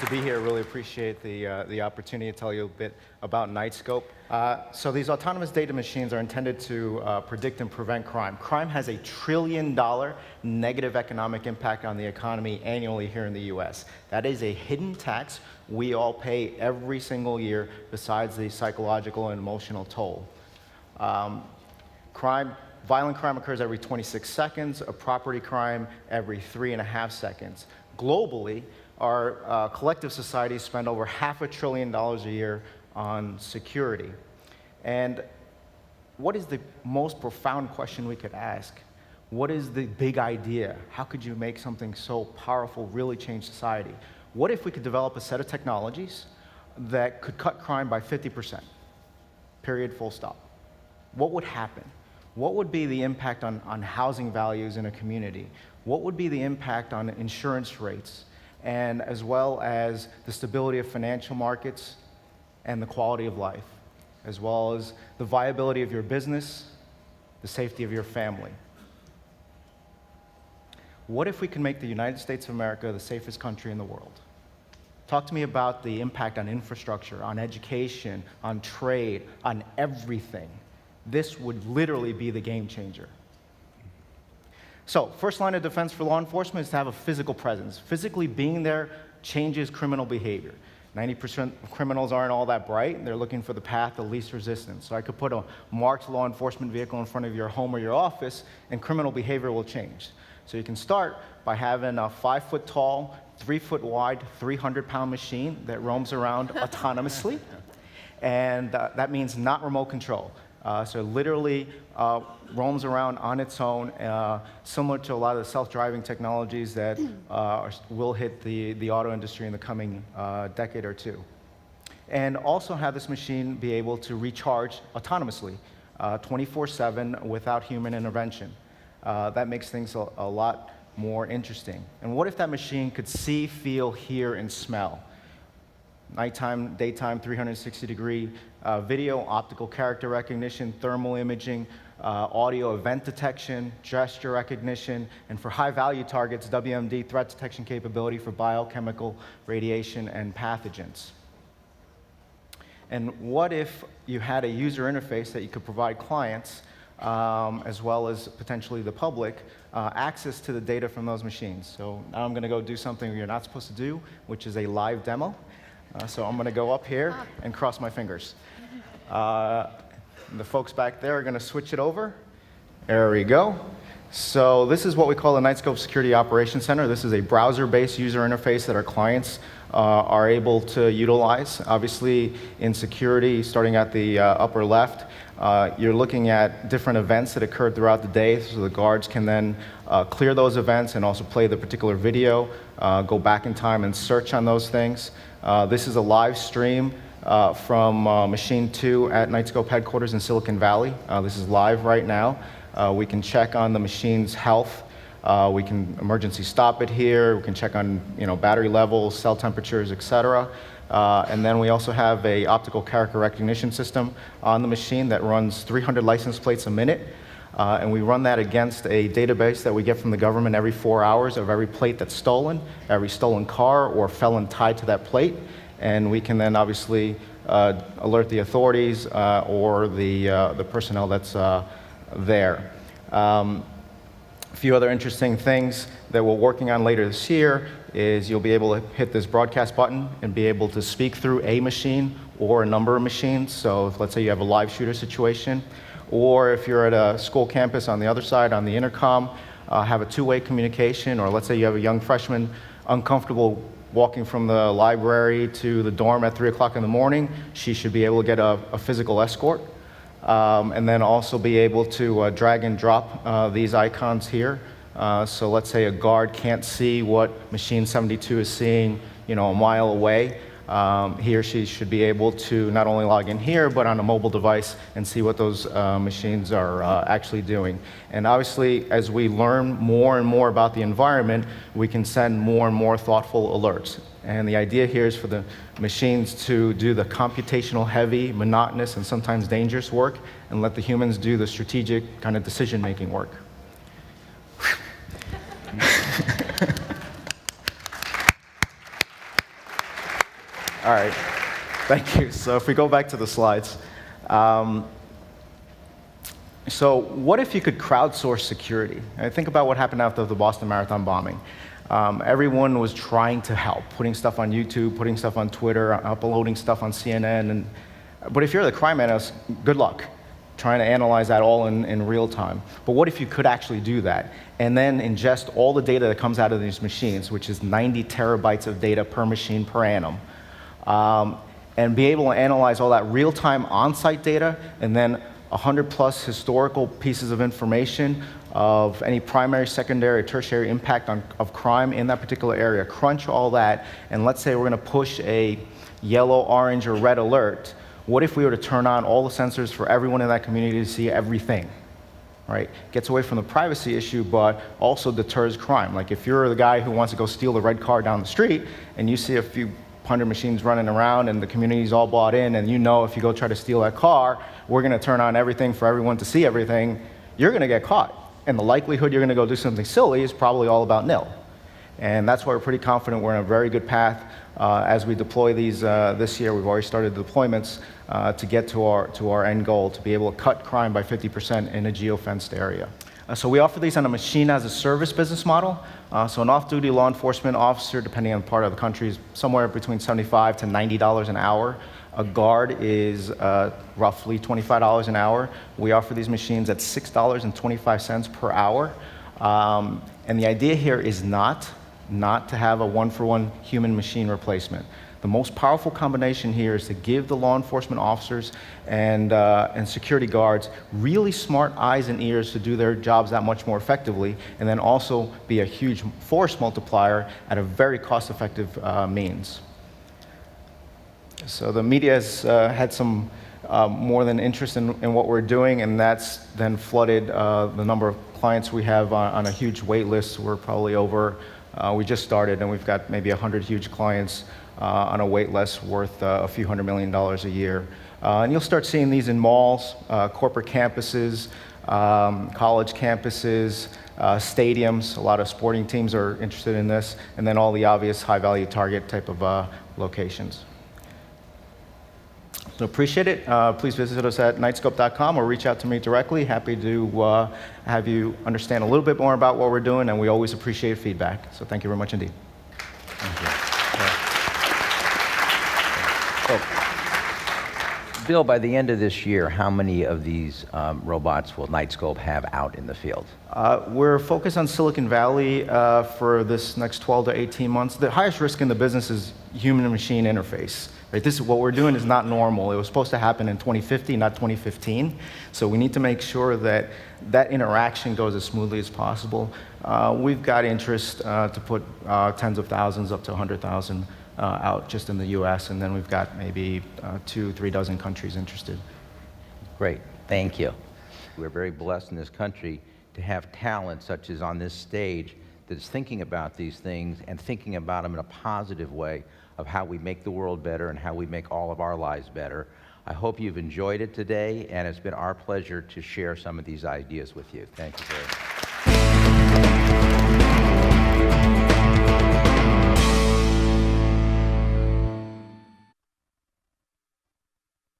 to be here. Really appreciate the opportunity to tell you a bit about Knightscope. So these autonomous data machines are intended to predict and prevent crime. Crime has a $1 trillion negative economic impact on the economy annually here in the US. That is a hidden tax we all pay every single year, besides the psychological and emotional toll. Violent crime occurs every 26 seconds, a property crime every 3.5 seconds. Globally, our collective societies spend over $500 billion a year on security. And what is the most profound question we could ask? What is the big idea? How could you make something so powerful really change society? What if we could develop a set of technologies that could cut crime by 50%? Period, full stop. What would happen? What would be the impact on housing values in a community? What would be the impact on insurance rates? And as well as the stability of financial markets and the quality of life, as well as the viability of your business, the safety of your family. What if we can make the United States of America the safest country in the world? Talk to me about the impact on infrastructure, on education, on trade, on everything. This would literally be the game changer. So, first line of defense for law enforcement is to have a physical presence. Physically being there changes criminal behavior. 90% of criminals aren't all that bright. They're looking for the path of least resistance. So I could put a marked law enforcement vehicle in front of your home or your office, and criminal behavior will change. So you can start by having a 5-foot tall, 3-foot wide, 300-pound machine that roams around autonomously. And that means not remote control. So it literally roams around on its own, similar to a lot of the self-driving technologies that will hit the auto industry in the coming decade or two. And also have this machine be able to recharge autonomously, 24/7 without human intervention. That makes things a lot more interesting. And what if that machine could see, feel, hear, and smell? Nighttime, daytime, 360-degree video, optical character recognition, thermal imaging, audio event detection, gesture recognition, and for high-value targets, WMD threat detection capability for biochemical, radiation, and pathogens. And what if you had a user interface that you could provide clients, as well as potentially the public, access to the data from those machines? So now I'm going to go do something you're not supposed to do, which is a live demo. So I'm going to go up here and cross my fingers. The folks back there are going to switch it over. There we go. So this is what we call the Knightscope Security Operations Center. This is a browser-based user interface that our clients are able to utilize. Obviously, in security, starting at the upper left, you're looking at different events that occurred throughout the day, so the guards can then clear those events and also play the particular video, go back in time and search on those things. This is a live stream from Machine 2 at Knightscope headquarters in Silicon Valley. This is live right now. We can check on the machine's health. We can emergency stop it here. We can check on battery levels, cell temperatures, etc. And then we also have a optical character recognition system on the machine that runs 300 license plates a minute. And we run that against a database that we get from the government every 4 hours of every plate that's stolen, every stolen car or felon tied to that plate. And we can then obviously alert the authorities or the personnel that's there. A few other interesting things that we're working on later this year is you'll be able to hit this broadcast button and be able to speak through a machine or a number of machines. So if, let's say you have a live shooter situation, or if you're at a school campus on the other side on the intercom, have a two-way communication, or let's say you have a young freshman uncomfortable walking from the library to the dorm at 3 o'clock in the morning, she should be able to get a physical escort. And then also be able to drag and drop these icons here. So let's say a guard can't see what machine 72 is seeing, a mile away. He or she should be able to not only log in here, but on a mobile device and see what those machines are actually doing. And obviously, as we learn more and more about the environment, we can send more and more thoughtful alerts. And the idea here is for the machines to do the computational heavy, monotonous, and sometimes dangerous work, and let the humans do the strategic kind of decision-making work. All right. Thank you. So if we go back to the slides. So what if you could crowdsource security? And think about what happened after the Boston Marathon bombing. Everyone was trying to help, putting stuff on YouTube, putting stuff on Twitter, uploading stuff on CNN. But if you're the crime analyst, good luck trying to analyze that all in real time. But what if you could actually do that and then ingest all the data that comes out of these machines, which is 90 terabytes of data per machine per annum, and be able to analyze all that real-time on-site data and then 100+ historical pieces of information of any primary, secondary, tertiary impact of crime in that particular area. Crunch all that, and let's say we're going to push a yellow, orange, or red alert. What if we were to turn on all the sensors for everyone in that community to see everything? Right? Gets away from the privacy issue, but also deters crime. Like if you're the guy who wants to go steal the red car down the street, and you see a few 100 machines running around and the community's all bought in, and you know if you go try to steal that car, we're going to turn on everything for everyone to see everything, you're going to get caught. And the likelihood you're going to go do something silly is probably all about nil. And that's why we're pretty confident we're on a very good path as we deploy these this year. We've already started deployments to get to our end goal, to be able to cut crime by 50% in a geo-fenced area. So we offer these on a machine-as-a-service business model. So an off-duty law enforcement officer, depending on the part of the country, is somewhere between $75 to $90 an hour. A guard is roughly $25 an hour. We offer these machines at $6.25 per hour. And the idea here is not to have a one-for-one human-machine replacement. The most powerful combination here is to give the law enforcement officers and security guards really smart eyes and ears to do their jobs that much more effectively, and then also be a huge force multiplier at a very cost-effective means. So the media has had some more than interest in what we're doing, and that's then flooded the number of clients we have on a huge wait list. We're probably over, we just started, and we've got maybe 100 huge clients on a wait list worth a few $100 million a year. And you'll start seeing these in malls, corporate campuses, college campuses, stadiums. A lot of sporting teams are interested in this, and then all the obvious high-value target type of locations. So appreciate it. Please visit us at Knightscope.com or reach out to me directly. Happy to have you understand a little bit more about what we're doing, and we always appreciate feedback. So thank you very much indeed. Thank you. So, Bill, by the end of this year, how many of these robots will Knightscope have out in the field? We're focused on Silicon Valley for this next 12 to 18 months. The highest risk in the business is human-machine interface. Right? This is what we're doing is not normal. It was supposed to happen in 2050, not 2015. So we need to make sure that that interaction goes as smoothly as possible. We've got interest to put tens of thousands up to 100,000 out just in the US, and then we've got maybe 2-3 dozen countries interested. Great, thank you. We're very blessed in this country to have talent such as on this stage that is thinking about these things and thinking about them in a positive way of how we make the world better and how we make all of our lives better. I hope you've enjoyed it today, and it's been our pleasure to share some of these ideas with you. Thank you very much.